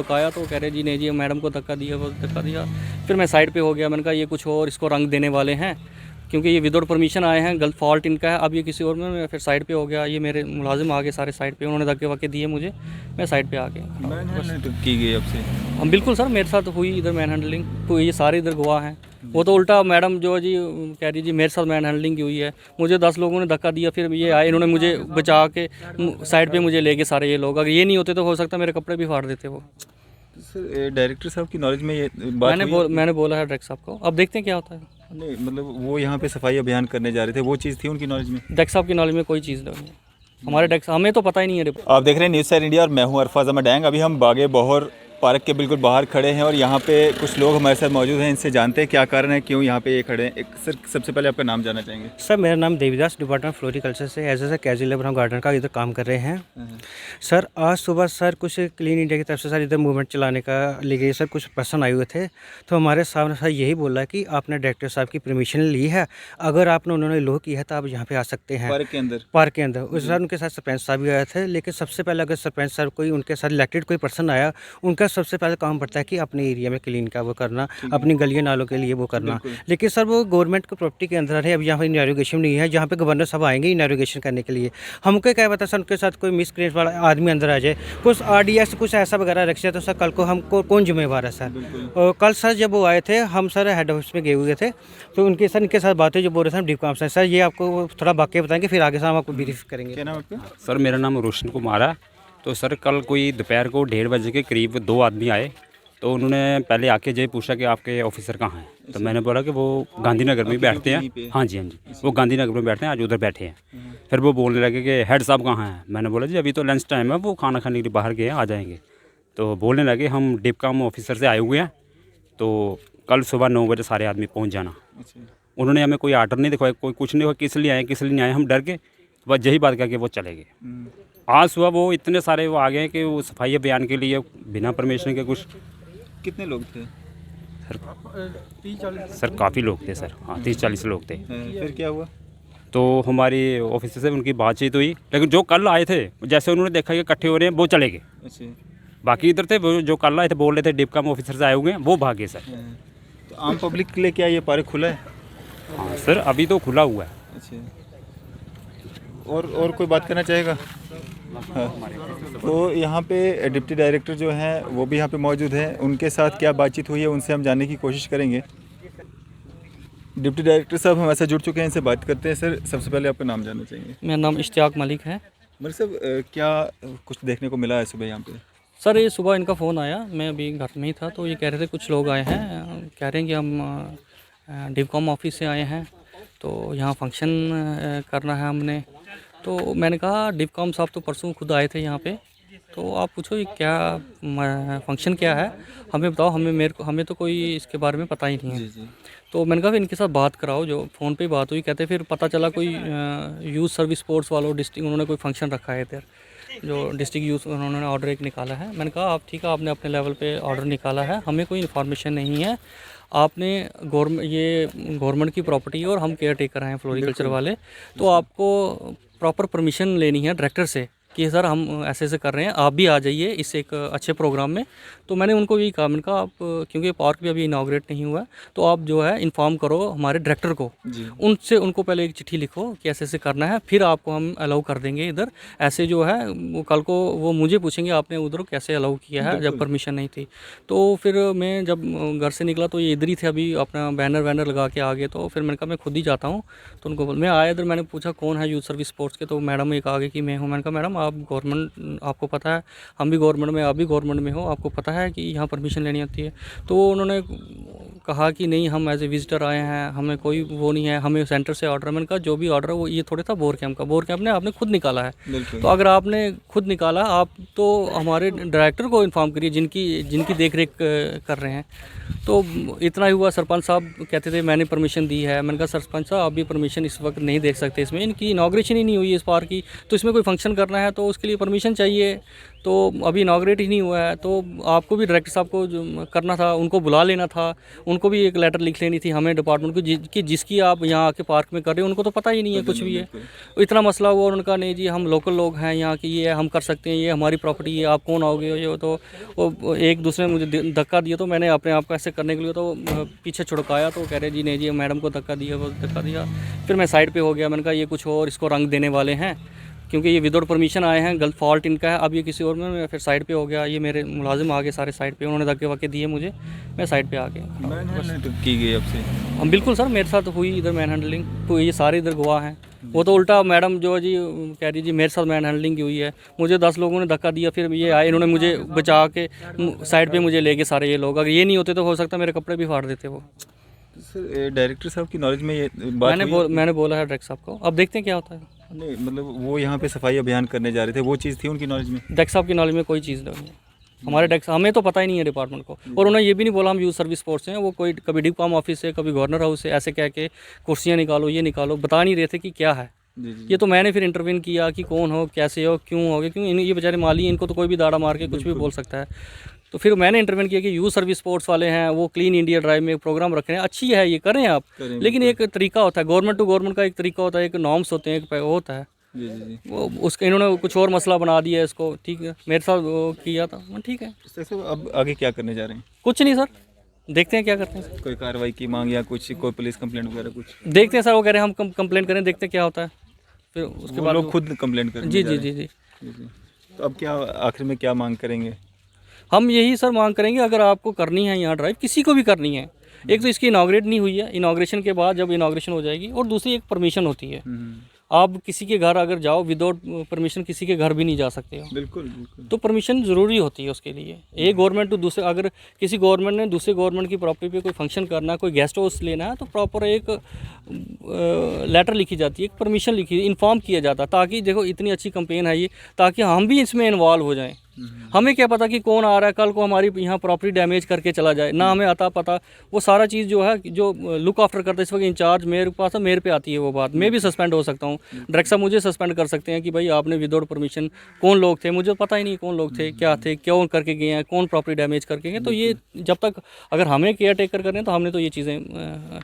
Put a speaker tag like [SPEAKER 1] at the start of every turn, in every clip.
[SPEAKER 1] रुकाया तो कह रहे जी नहीं जी मैडम को धक्का दिया, वो धक्का दिया। फिर मैं साइड पे हो गया, मैंने कहा ये कुछ और इसको रंग देने वाले हैं क्योंकि ये विदाउट परमिशन आए हैं, गलत फॉल्ट इनका है, अब ये किसी और में। मैं फिर साइड पे हो गया, ये मेरे मुलाजिम आगे सारे साइड पे, उन्होंने धक्के वक्के दिए मुझे, मैं साइड पे आ गया।
[SPEAKER 2] मैन की गई आपसे?
[SPEAKER 1] हम बिल्कुल सर, मेरे साथ हुई इधर मैन हैंडलिंग, तो ये सारे इधर गवाह हैं। वो तो उल्टा मैडम जो जी कह रही जी मेरे साथ मैन हैंडलिंग की हुई है, मुझे 10 लोगों ने धक्का दिया, फिर ये आए, इन्होंने मुझे बचा के साइड पे मुझे ले गए सारे ये लोग। अगर ये नहीं होते तो हो सकता मेरे कपड़े भी फाड़ देते वो।
[SPEAKER 2] सर डायरेक्टर साहब की नॉलेज में ये बात
[SPEAKER 1] मैंने बोला है डायरेक्टर साहब को, अब देखते हैं क्या होता है।
[SPEAKER 2] नहीं मतलब वो यहाँ पे सफाई अभियान करने जा रहे थे, वो चीज़ थी उनकी नॉलेज में?
[SPEAKER 1] डायरेक्टर साहब की नॉलेज में कोई चीज़ नहीं है, हमारे डायरेक्टर हमें तो पता ही नहीं है।
[SPEAKER 2] आप देख रहे हैं न्यूज़ सैर इंडिया और मैं हूं अरफाज अहमद डैंग। अभी हम बागे बहौर पार्क के बिल्कुल बाहर खड़े हैं और यहाँ पे कुछ लोग हमारे साथ मौजूद हैं, इनसे जानते हैं क्या कारण है, क्यों यहाँ पे ये खड़े हैं। एक सर सबसे पहले आपका नाम जानना चाहेंगे?
[SPEAKER 3] सर मेरा नाम देवीदास, डिपार्टमेंट फ्लोरिकल्चर से एज ए कैजुअल लेबर हम गार्डन का इधर काम कर रहे हैं। सर आज सुबह सर कुछ क्लीन इंडिया की तरफ से सर इधर मूवमेंट चलाने का लिए सर कुछ पर्सन आए हुए थे, तो हमारे सामने सर यही बोला कि आपने डायरेक्टर साहब की परमिशन ली है, अगर आपने उन्होंने लो किया है तो आप यहाँ पे आ सकते हैं
[SPEAKER 2] पार्क के अंदर।
[SPEAKER 3] पार्क के अंदर उस सर उनके साथ सरपंच साहब भी आए थे, लेकिन सबसे पहले अगर सरपंच साहब कोई उनके साथ इलेक्टेड कोई पर्सन आया, उनका सबसे पहले काम पड़ता है कि अपने एरिया में क्लीन का वो करना, अपनी गलियों नालों के लिए वो करना। लेकिन सर वो गवर्नमेंट की प्रॉपर्टी के अंदर है, अब यहाँ पर इनॉग्रेशन नहीं है, जहाँ पे गवर्नर साहब आएंगे इनॉग्रेशन करने के लिए। हमको क्या पता सर उनके साथ कोई मिसक्रिएट वाला आदमी अंदर आ जाए, कुछ RDS कुछ ऐसा वगैरह रख जाए, तो सर कल को हमको कौन जिम्मेवार है सर। और कल सर जब वो आए थे, हम सर हेड ऑफिस में गए हुए थे, तो उनके सर इनके साथ बातें जो बोल रहे थे हम डीप काम से सर, ये आपको थोड़ा वाकई बताएंगे, फिर आगे से हम आपको ब्रीफ करेंगे।
[SPEAKER 2] क्या नाम है आपका?
[SPEAKER 4] सर मेरा नाम रोशन कुमार है। तो सर कल कोई दोपहर को 1:30 बजे के करीब 2 आदमी आए, तो उन्होंने पहले आके ये पूछा कि आपके ऑफिसर कहाँ हैं। तो मैंने बोला कि वो गांधीनगर में बैठते हैं। हाँ जी वो गांधीनगर में बैठते हैं, आज उधर बैठे हैं। फिर वो बोलने लगे कि हेड साहब कहाँ हैं। मैंने बोला जी अभी तो लंच टाइम है, वो खाना खाने के लिए बाहर गए हैं, आ जाएंगे। तो बोलने लगे हम डिपकाम ऑफिसर से आए हुए हैं, तो कल सुबह 9 बजे सारे आदमी पहुँच जाना। उन्होंने हमें कोई आर्डर नहीं दिखाया, कोई कुछ नहीं हुआ, किस लिए आए किस लिए नहीं आए, हम डर के बस यही बात करके वो चले गए। आज सुबह वो इतने सारे वो आ गए कि वो सफाई अभियान के लिए बिना परमिशन के कुछ।
[SPEAKER 2] कितने लोग थे
[SPEAKER 4] सर काफ़ी लोग थे सर, हाँ 30-40 लोग थे।
[SPEAKER 2] फिर क्या हुआ?
[SPEAKER 4] तो हमारी ऑफिस से उनकी बातचीत हुई, लेकिन जो कल आए थे जैसे उन्होंने देखा कि इकट्ठे हो रहे हैं वो चले गए।
[SPEAKER 2] अच्छा।
[SPEAKER 4] बाकी इधर थे वो जो कल आए थे बोल रहे थे डिपकाम ऑफिसर से आए हुए हैं, वो भागे सर।
[SPEAKER 2] तो आम पब्लिक के लिए क्या ये पार्क खुला है?
[SPEAKER 4] हाँ सर अभी तो खुला हुआ है।
[SPEAKER 2] अच्छा। और कोई बात करना चाहेगा? हाँ। तो यहाँ पे डिप्टी डायरेक्टर जो हैं वो भी यहाँ पे मौजूद हैं, उनके साथ क्या बातचीत हुई है उनसे हम जानने की कोशिश करेंगे। डिप्टी डायरेक्टर साहब हमारे साथ जुड़ चुके हैं, इनसे बात करते हैं। सर सबसे पहले आपका नाम जानना चाहेंगे?
[SPEAKER 1] मेरा नाम इश्तियाक मलिक है।
[SPEAKER 2] मलिक साहब क्या कुछ देखने को मिला है सुबह यहाँ पे?
[SPEAKER 1] सर ये सुबह इनका फ़ोन आया, मैं अभी घर में ही था, तो ये कह रहे थे कुछ लोग आए हैं, कह रहे हैं कि हम डिपकॉम ऑफिस से आए हैं, तो यहाँ फंक्शन करना है हमने। तो मैंने कहा डिपकॉम साहब तो परसों खुद आए थे यहाँ पे, तो आप पूछो ये क्या फंक्शन क्या है, हमें बताओ, हमें तो कोई इसके बारे में पता ही नहीं है।
[SPEAKER 2] जी।
[SPEAKER 1] तो मैंने कहा फिर इनके साथ बात कराओ, जो फ़ोन पे बात हुई, कहते फिर पता चला कोई यूथ सर्विस स्पोर्ट्स वालों डिस्ट्रिक्ट उन्होंने कोई फंक्शन रखा है इधर, जो डिस्ट्रिक्ट यूथ उन्होंने ऑर्डर एक निकाला है। मैंने कहा आप ठीक है, आपने अपने लेवल पे ऑर्डर निकाला है, हमें कोई इन्फॉर्मेशन नहीं है, आपने गवर्नमेंट की प्रॉपर्टी है और हम केयर टेकर हैं फ्लोरिकल्चर वाले, तो आपको प्रॉपर परमिशन लेनी है डायरेक्टर से कि सर हम ऐसे ऐसे कर रहे हैं, आप भी आ जाइए इस एक अच्छे प्रोग्राम में। तो मैंने उनको यही कहा, मैंने कहा आप क्योंकि पार्क भी अभी इनाग्रेट नहीं हुआ है, तो आप जो है इन्फॉर्म करो हमारे डायरेक्टर को, उनको पहले एक चिट्ठी लिखो कि ऐसे ऐसे करना है, फिर आपको हम अलाउ कर देंगे इधर। ऐसे जो है वो कल को वो मुझे पूछेंगे आपने उधर कैसे अलाउ किया है जब परमिशन नहीं थी। तो फिर मैं जब घर से निकला तो ये इधर ही थे, अभी अपना बैनर वैनर लगा के आ गए। तो फिर मैंने कहा मैं खुद ही जाता हूँ, तो उनको मैं आया इधर, मैंने पूछा कौन है यूथ सर्विस स्पोर्ट्स के, तो मैडम एक आगे कि मैं हूँ। मैंने कहा मैडम आप गवर्नमेंट, आपको पता है हम भी गवर्नमेंट में, आप भी गवर्नमेंट में हो, आपको पता है कि यहाँ परमिशन लेनी होती है। तो उन्होंने कहा कि नहीं हम एज ए विजिटर आए हैं, हमें कोई वो नहीं है, हमें सेंटर से ऑर्डर। मैंने कहा जो भी ऑर्डर है वो ये थोड़े था बोर कैंप का, बोर कैंप ने आपने खुद निकाला है, तो अगर आपने खुद निकाला आप तो हमारे डायरेक्टर को इन्फॉर्म करिए जिनकी देख रेख कर रहे हैं। तो इतना ही हुआ। सरपंच साहब कहते थे मैंने परमिशन दी है। मैंने कहा सरपंच साहब आप भी परमिशन इस वक्त नहीं देख सकते, इसमें इनकी इनाग्रेशन ही नहीं हुई है इस पार्क की, तो इसमें कोई फंक्शन करना है तो उसके लिए परमिशन चाहिए। तो अभी इनाग्रेट ही नहीं हुआ है, तो आपको भी डायरेक्टर साहब को जो करना था, उनको बुला लेना था, उनको भी एक लेटर लिख लेनी थी हमें डिपार्टमेंट को, कि जिसकी आप यहाँ आके पार्क में कर रहे हो उनको तो पता ही नहीं है कुछ भी है। इतना मसला हुआ और उनका नहीं जी हम लोकल लोग हैं यहाँ की, ये हम कर सकते हैं, ये हमारी प्रॉपर्टी है, आप कौन आओगे, ये तो वो एक दूसरे ने मुझे धक्का दिया, तो मैंने अपने आप को ऐसे करने के लिए तो पीछे छुड़काया, तो कह रहे जी नहीं जी मैडम को धक्का दिया, वो धक्का दिया। फिर मैं साइड पे हो गया, मैंने कहा ये कुछ और इसको रंग देने वाले हैं, क्योंकि ये विदाउट परमिशन आए हैं, गलत फॉल्ट इनका है, अब ये किसी और में। मैं फिर साइड पे हो गया, ये मेरे मुलाजिम आ गए सारे साइड पे, उन्होंने धक्के वक्के दिए मुझे, मैं साइड पे आ गया।
[SPEAKER 2] की गई आपसे?
[SPEAKER 1] हम बिल्कुल सर, मेरे साथ हुई इधर मैन हैंडलिंग, तो ये सारे इधर गवाह हैं। वो तो उल्टा मैडम जो है जी कह रही जी मेरे साथ मैन हैंडलिंग की हुई है, मुझे 10 लोगों ने धक्का दिया, फिर ये आए, इन्होंने मुझे बचा के साइड पे मुझे ले गए सारे ये लोग। अगर ये नहीं होते तो हो सकता मेरे कपड़े भी फाड़ देते वो।
[SPEAKER 2] सर डायरेक्टर साहब की नॉलेज में ये बात
[SPEAKER 1] मैंने बोला है डायरेक्टर साहब को, अब देखते हैं क्या होता है।
[SPEAKER 2] नहीं मतलब वो यहाँ पे सफाई अभियान करने जा रहे थे, वो चीज़ थी उनकी नॉलेज में?
[SPEAKER 1] डायरेक्टर साहब की नॉलेज में कोई चीज़ नहीं है, हमारे डायरेक्टर हमें तो पता ही नहीं है डिपार्टमेंट को। और उन्होंने ये भी नहीं बोला हम यूथ सर्विस स्पोर्ट्स हैं, वो कोई कभी डिपाम ऑफिस से, कभी गवर्नर हाउस से ऐसे कह के कुर्सियाँ निकालो, ये निकालो, बता नहीं रहे थे कि क्या है। ये तो मैंने फिर इंटरवीन किया कि कौन हो, कैसे हो, क्यों हो गए, क्यों ये बेचारे माली हैं, इनको तो कोई भी दाड़ा मार के कुछ भी बोल सकता है। तो फिर मैंने इंटरवीन किया कि यूथ सर्विस स्पोर्ट्स वाले हैं, वो क्लीन इंडिया ड्राइव में एक प्रोग्राम रख रहे हैं, अच्छी है, ये करें आप, लेकिन एक तरीका होता है, गवर्नमेंट टू गवर्नमेंट का एक तरीका होता है, एक नॉर्म्स होते हैं, एक होता है। वो उसका इन्होंने कुछ और मसला बना दिया है इसको, ठीक है, मेरे साथ वो किया था, ठीक है।
[SPEAKER 2] सर अब आगे क्या करने जा रहे हैं?
[SPEAKER 1] कुछ नहीं सर, देखते हैं क्या करते हैं।
[SPEAKER 2] कोई कार्रवाई की मांग या कुछ, कोई पुलिस कंप्लेंट वगैरह कुछ?
[SPEAKER 1] देखते हैं सर, वो कह रहे हैं हम कंप्लेंट करें, देखते हैं क्या होता है, फिर उसके बाद
[SPEAKER 2] लोग खुद कंप्लेंट करेंगे?
[SPEAKER 1] जी जी जी जी।
[SPEAKER 2] तो अब क्या आखिर में क्या मांग करेंगे?
[SPEAKER 1] हम यही सर मांग करेंगे, अगर आपको करनी है यहाँ ड्राइव, किसी को भी करनी है, एक तो इसकी इनाग्रेट नहीं हुई है, इनाग्रेशन के बाद जब इनाग्रेशन हो जाएगी, और दूसरी एक परमिशन होती है। आप किसी के घर अगर जाओ विदाउट परमिशन किसी के घर भी नहीं जा सकते हो।
[SPEAKER 2] बिल्कुल बिल्कुल।
[SPEAKER 1] तो परमिशन ज़रूरी होती है उसके लिए। एक गवर्नमेंट टू दूसरे, अगर किसी गवर्नमेंट ने दूसरे गवर्नमेंट की प्रॉपर्टी पे कोई फंक्शन करना है, कोई गेस्ट हाउस लेना है, तो प्रॉपर एक लेटर लिखी जाती है, एक परमिशन लिखी, इन्फॉर्म किया जाता है, ताकि देखो इतनी अच्छी कंपेन है ये, ताकि हम भी इसमें इन्वॉल्व हो जाएं। हमें क्या पता कि कौन आ रहा है, कल को हमारी यहाँ प्रॉपर्टी डैमेज करके चला जाए, ना हमें आता पता। वो सारा चीज़ जो है, जो लुक आफ्टर करता है इस वक्त इंचार्ज मेरे पास है, मेरे पे आती है वो बात। मैं भी सस्पेंड हो सकता हूँ, डायरेक्टर साहब मुझे सस्पेंड कर सकते हैं कि भाई आपने विदाउट परमिशन, कौन लोग थे मुझे पता ही नहीं, कौन लोग थे, क्या थे, क्यों करके गए हैं, कौन प्रॉपर्टी डैमेज करके गए। तो ये जब तक अगर हमें केयर टेकर करें तो हमने तो ये चीज़ें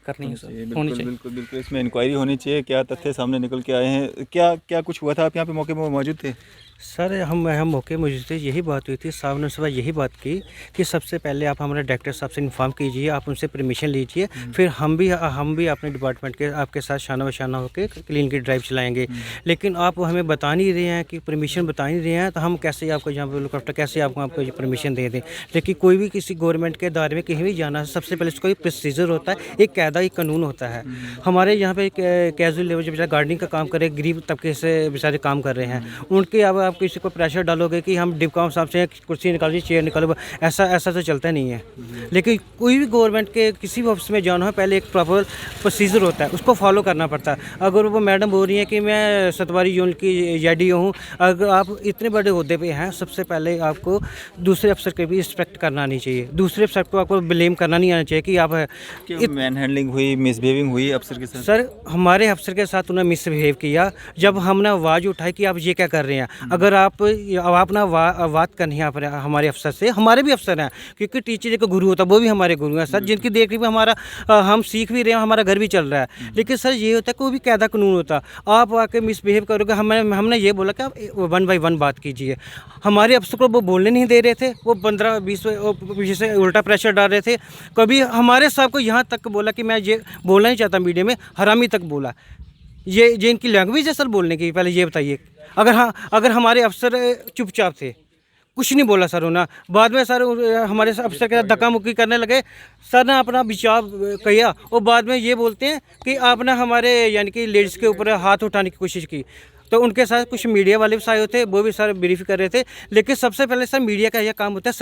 [SPEAKER 1] करनी है सर, होनी चाहिए।
[SPEAKER 2] बिल्कुल बिल्कुल, इसमें इंक्वायरी होनी चाहिए, क्या तथ्य सामने निकल के आए हैं, क्या कुछ हुआ था? आप यहाँ पे मौके पर मौजूद थे?
[SPEAKER 3] सर हम मौके मौजूद थे, यही बात हुई थी, साहब ने सुबह यही बात की कि सबसे पहले आप हमारे डायरेक्टर साहब से इन्फॉर्म कीजिए, आप उनसे परमिशन लीजिए, फिर हम भी अपने डिपार्टमेंट के आपके साथ शाना बशाना होकर क्लीन की ड्राइव चलाएंगे। लेकिन आप हमें बता नहीं रहे हैं कि परमिशन बता नहीं रहे हैं, तो हम कैसे आपको यहाँ पर लुक आफ्टर, कैसे आपको ये परमिशन दे दें। लेकिन कोई भी किसी गवर्नमेंट के दायरे में कहीं भी जाना है, सबसे पहले उसका एक प्रोसीजर होता है, एक कायदा, एक कानून होता है। हमारे यहाँ पे कैजुअल लेबर जो बेचारा गार्डनिंग का काम करे, गरीब तबके से बेचारे काम कर रहे हैं, उनके अब आप किसी को प्रेशर डालोगे कि हम डिपकाम साहब से कुर्सी निकालिए, चेयर निकालो, ऐसा तो चलता नहीं है। लेकिन कोई भी गवर्नमेंट के किसी भी ऑफिस में जाना हो, पहले एक प्रॉपर प्रोसीजर होता है, उसको फॉलो करना पड़ता है। अगर वो मैडम बोल रही है कि मैं सतवारी यूनिट की JDO हूँ, अगर आप इतने बड़े ओहदे पे हैं, सबसे पहले आपको दूसरे अफसर के भी रिस्पेक्ट करना नहीं चाहिए, दूसरे अफसर को आपको ब्लेम करना नहीं आना चाहिए कि आप
[SPEAKER 2] मैन हैंडलिंग हुई, मिसबिहेविंग हुई अफसर के साथ?
[SPEAKER 3] सर हमारे अफसर के साथ उन्होंने मिसबिहेव किया। जब हमने आवाज़ उठाई कि आप ये क्या कर रहे हैं, अगर आप ना बात करनी है हमारे अफसर से, हमारे भी अफसर हैं, क्योंकि टीचर एक गुरु होता है, वो भी हमारे गुरु हैं सर, जिनकी देख रही हमारा हम सीख भी रहे हैं, हमारा घर भी चल रहा है। लेकिन सर ये होता है कोई भी कायदा कानून होता, आप आके मिसबिहेव करोगे। हमने ये बोला कि आप 1 by 1 बात कीजिए। हमारे अफसर को वो बोलने नहीं दे रहे थे, वो 15-20 पीछे से उल्टा प्रेशर डाल रहे थे। कभी हमारे साहब को यहाँ तक बोला कि मैं ये बोलना नहीं चाहता मीडिया में, हरामी तक बोला। ये इनकी लैंग्वेज है सर बोलने की, पहले ये बताइए। अगर हमारे अफसर चुपचाप थे, कुछ नहीं बोला सर उन्होंने, बाद में सर हमारे अफसर के साथ धक्का मुक्की करने लगे। सर ने अपना विचार किया और बाद में ये बोलते हैं कि आपने हमारे यानी कि लेडीज़ के ऊपर हाथ उठाने की कोशिश की। तो उनके साथ कुछ मीडिया वाले भी आए होते, वो भी सर ब्रीफ कर रहे थे। लेकिन सबसे पहले सर मीडिया का यह काम होता है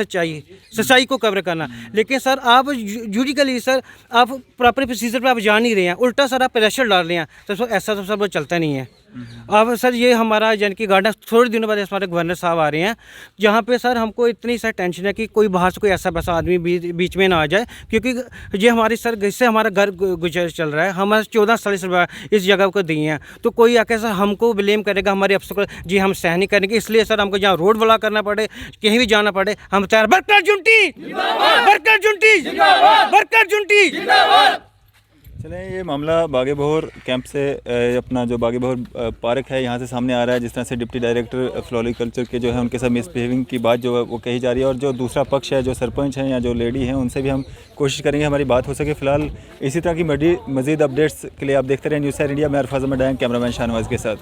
[SPEAKER 3] सच्चाई को कवर करना। लेकिन सर आप जुडिकली सर आप प्रॉपर प्रोसीजर पर आप जा नहीं रहे हैं, उल्टा सर आप प्रेशर डाल रहे हैं, तो ऐसा तो सर वो चलता नहीं है। अब सर ये हमारा यानी कि गार्डन थोड़े दिनों बाद हमारे गवर्नर साहब आ रहे हैं, जहाँ पे सर हमको इतनी सर टेंशन है कि कोई बाहर से कोई ऐसा वैसा आदमी बीच में ना आ जाए, क्योंकि ये हमारी सर इससे हमारा घर गुजर चल रहा है। हमारे 14 रुपये इस जगह को दिए हैं, तो कोई आके सर हमको ब्लेम करेगा हमारे अफसर को, जी हम सहन नहीं करेंगे। इसलिए सर हमको जहाँ रोड ब्लॉक करना पड़े, कहीं भी जाना पड़े, हम तैयार। वर्कर जुंटी, वर्कर जुंटी, वर्कर जुंटी।
[SPEAKER 2] चलें, ये मामला बागे-बहर कैंप से अपना जो बागे-बहर पार्क है यहाँ से सामने आ रहा है। जिस तरह से डिप्टी डायरेक्टर फ्लोरिकल्चर के जो है उनके साथ मिसबिहेविंग की बात जो है वो कही जा रही है, और जो दूसरा पक्ष है, जो सरपंच हैं या जो लेडी हैं, उनसे भी हम कोशिश करेंगे हमारी बात हो सके। फ़िलहाल इसी तरह की मज़ीद अपडेट्स के लिए आप देखते रहें न्यूज़ 7 इंडिया। मैं अरफाज़ अहमद, कैमरामैन शाहनवाज़ के साथ।